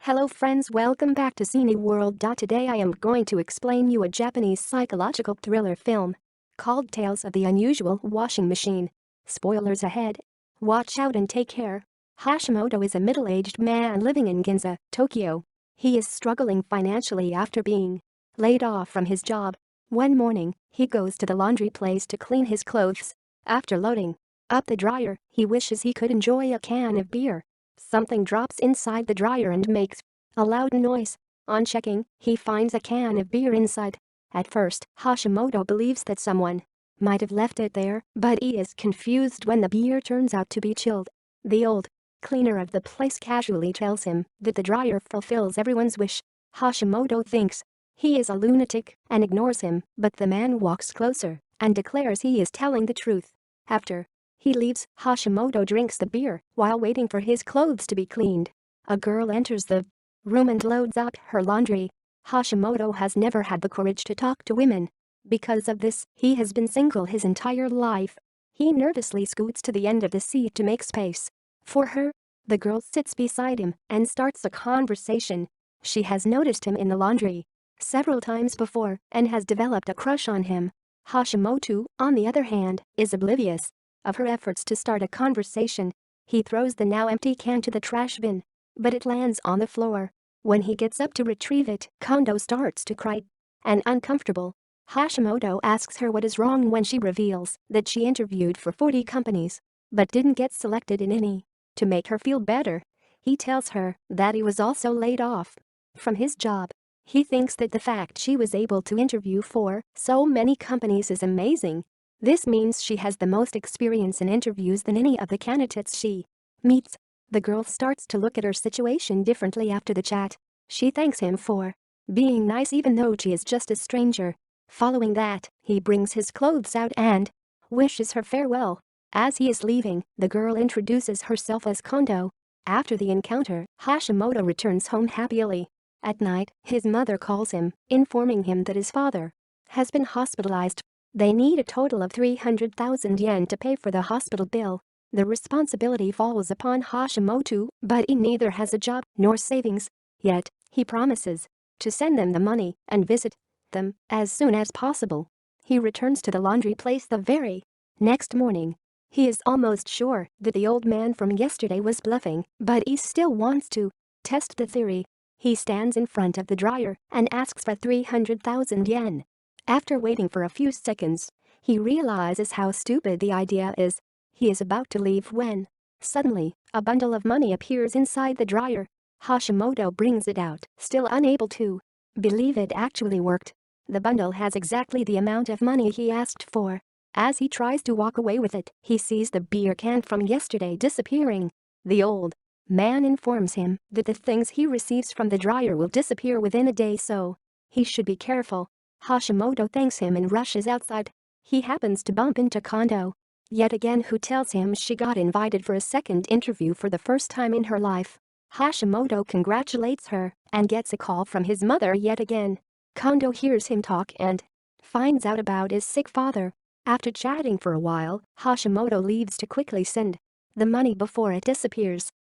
Hello friends, welcome back to Cini World. Today I am going to explain you a Japanese psychological thriller film called Tales of the Unusual Washing Machine. Spoilers ahead. Watch out and take care. Hashimoto is a middle-aged man living in Ginza, Tokyo. He is struggling financially after being laid off from his job. One morning, he goes to the laundry place to clean his clothes. After loading up the dryer, he wishes he could enjoy a can of beer. Something drops inside the dryer and makes a loud noise. On checking, he finds a can of beer inside. At first, Hashimoto believes that someone might have left it there, but he is confused when the beer turns out to be chilled. The old cleaner of the place casually tells him that the dryer fulfills everyone's wish. Hashimoto thinks he is a lunatic and ignores him, but the man walks closer and declares he is telling the truth. After he leaves, Hashimoto drinks the beer while waiting for his clothes to be cleaned. A girl enters the room and loads up her laundry. Hashimoto has never had the courage to talk to women. Because of this, he has been single his entire life. He nervously scoots to the end of the seat to make space for her. The girl sits beside him and starts a conversation. She has noticed him in the laundry several times before and has developed a crush on him. Hashimoto, on the other hand, is oblivious of her efforts to start a conversation. He throws the now empty can to the trash bin, but it lands on the floor. When he gets up to retrieve it, Kondo starts to cry and uncomfortable. Hashimoto asks her what is wrong when she reveals that she interviewed for 40 companies but didn't get selected in any. To make her feel better, he tells her that he was also laid off from his job. He thinks that the fact she was able to interview for so many companies is amazing. This means she has the most experience in interviews than any of the candidates she meets. The girl starts to look at her situation differently after the chat. She thanks him for being nice even though she is just a stranger. Following that, he brings his clothes out and wishes her farewell. As he is leaving, the girl introduces herself as Kondo. After the encounter, Hashimoto returns home happily. At night, his mother calls him, informing him that his father has been hospitalized. They need a total of 300,000 yen to pay for the hospital bill. The responsibility falls upon Hashimoto, but he neither has a job nor savings. Yet, he promises to send them the money and visit them as soon as possible. He returns to the laundry place the very next morning. He is almost sure that the old man from yesterday was bluffing, but he still wants to test the theory. He stands in front of the dryer and asks for 300,000 yen. After waiting for a few seconds, he realizes how stupid the idea is. He is about to leave when, suddenly, a bundle of money appears inside the dryer. Hashimoto brings it out, still unable to believe it actually worked. The bundle has exactly the amount of money he asked for. As he tries to walk away with it, he sees the beer can from yesterday disappearing. The old man informs him that the things he receives from the dryer will disappear within a day, so he should be careful. Hashimoto thanks him and rushes outside. He happens to bump into Kondo yet again, who tells him she got invited for a second interview for the first time in her life. Hashimoto congratulates her and gets a call from his mother yet again. Kondo hears him talk and finds out about his sick father. After chatting for a while, Hashimoto leaves to quickly send the money before it disappears.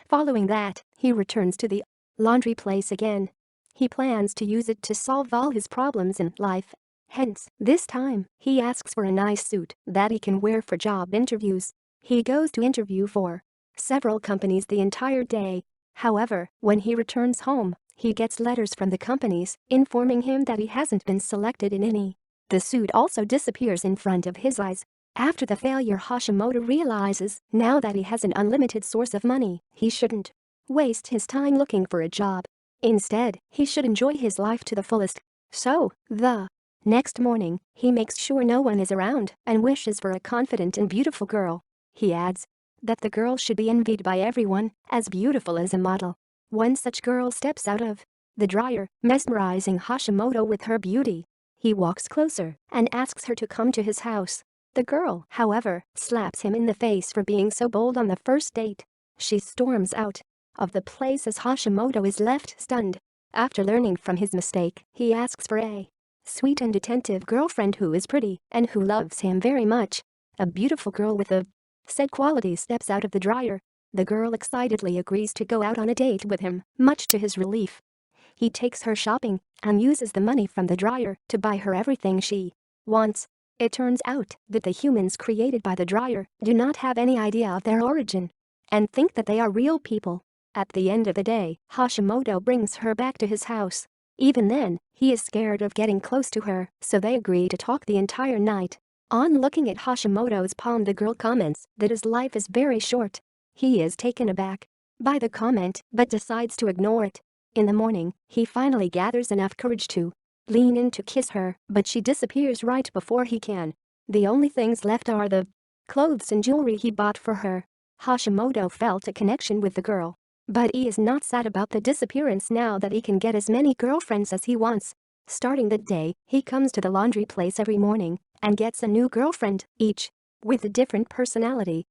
Following that, he returns to the laundry place again. He plans to use it to solve all his problems in life. Hence, this time, he asks for a nice suit that he can wear for job interviews. He goes to interview for several companies the entire day. However, when he returns home, he gets letters from the companies informing him that he hasn't been selected in any. The suit also disappears in front of his eyes. After the failure, Hashimoto realizes now that he has an unlimited source of money, he shouldn't waste his time looking for a job. Instead, he should enjoy his life to the fullest. So, the next morning, he makes sure no one is around and wishes for a confident and beautiful girl. He adds that the girl should be envied by everyone, as beautiful as a model. One such girl steps out of the dryer, mesmerizing Hashimoto with her beauty. He walks closer and asks her to come to his house. The girl, however, slaps him in the face for being so bold on the first date. She storms out of the place as Hashimoto is left stunned. After learning from his mistake, he asks for a sweet and attentive girlfriend who is pretty and who loves him very much. A beautiful girl with the said quality steps out of the dryer. The girl excitedly agrees to go out on a date with him, much to his relief. He takes her shopping and uses the money from the dryer to buy her everything she wants. It turns out that the humans created by the dryer do not have any idea of their origin and think that they are real people. At the end of the day, Hashimoto brings her back to his house. Even then, he is scared of getting close to her, so they agree to talk the entire night. On looking at Hashimoto's palm, the girl comments that his life is very short. He is taken aback by the comment but decides to ignore it. In the morning, he finally gathers enough courage to lean in to kiss her, but she disappears right before he can. The only things left are the clothes and jewelry he bought for her. Hashimoto felt a connection with the girl, but he is not sad about the disappearance now that he can get as many girlfriends as he wants. Starting that day, he comes to the laundry place every morning and gets a new girlfriend, each with a different personality.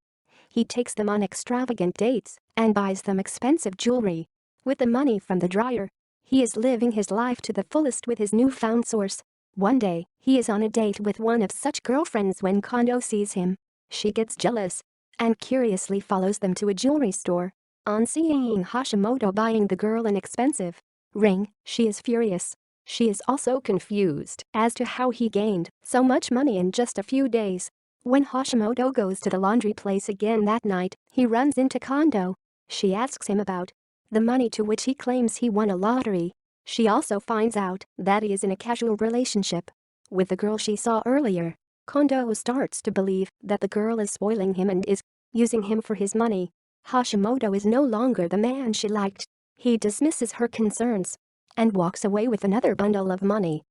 He takes them on extravagant dates and buys them expensive jewelry. With the money from the dryer, he is living his life to the fullest with his newfound source. One day, he is on a date with one of such girlfriends when Kondo sees him. She gets jealous and curiously follows them to a jewelry store. On seeing Hashimoto buying the girl an expensive ring, she is furious. She is also confused as to how he gained so much money in just a few days. When Hashimoto goes to the laundry place again that night, he runs into Kondo. She asks him about the money, to which he claims he won a lottery. She also finds out that he is in a casual relationship with the girl she saw earlier. Kondo starts to believe that the girl is spoiling him and is using him for his money. Hashimoto is no longer the man she liked. He dismisses her concerns and walks away with another bundle of money.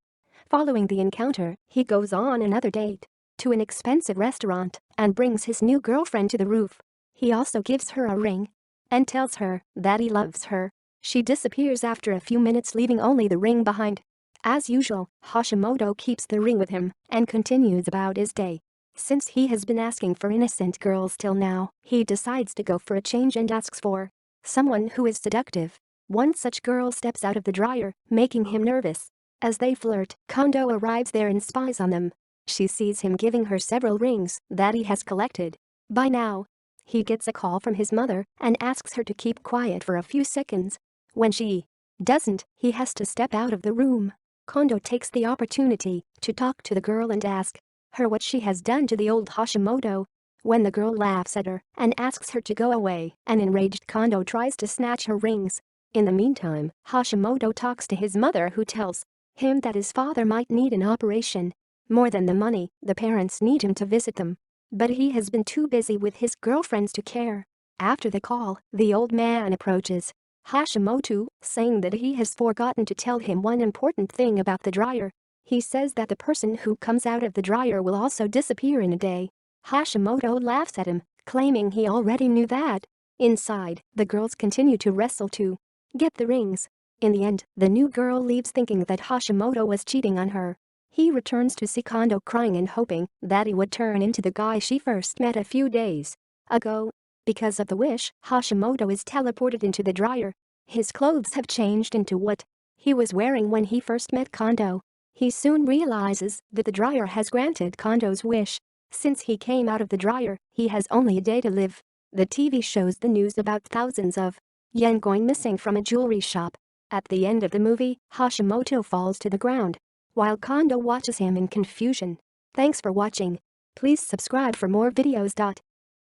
Following the encounter, he goes on another date to an expensive restaurant and brings his new girlfriend to the roof. He also gives her a ring and tells her that he loves her. She disappears after a few minutes, leaving only the ring behind. As usual, Hashimoto keeps the ring with him and continues about his day. Since he has been asking for innocent girls till now, he decides to go for a change and asks for someone who is seductive. One such girl steps out of the dryer, making him nervous. As they flirt, Kondo arrives there and spies on them. She sees him giving her several rings that he has collected. By now, he gets a call from his mother and asks her to keep quiet for a few seconds. When she doesn't, he has to step out of the room. Kondo takes the opportunity to talk to the girl and ask her what she has done to the old Hashimoto. When the girl laughs at her and asks her to go away, an enraged Kondo tries to snatch her rings. In the meantime, Hashimoto talks to his mother, who tells him that his father might need an operation. More than the money, the parents need him to visit them, but he has been too busy with his girlfriends to care. After the call, the old man approaches Hashimoto, saying that he has forgotten to tell him one important thing about the dryer. He says that the person who comes out of the dryer will also disappear in a day. Hashimoto laughs at him, claiming he already knew that. Inside, the girls continue to wrestle to get the rings. In the end, the new girl leaves thinking that Hashimoto was cheating on her. He returns to see Kondo crying and hoping that he would turn into the guy she first met a few days ago. Because of the wish, Hashimoto is teleported into the dryer. His clothes have changed into what he was wearing when he first met Kondo. He soon realizes that the dryer has granted Kondo's wish. Since he came out of the dryer, he has only a day to live. The TV shows the news about thousands of yen going missing from a jewelry shop. At the end of the movie, Hashimoto falls to the ground, while Kondo watches him in confusion. Thanks for watching. Please subscribe for more videos.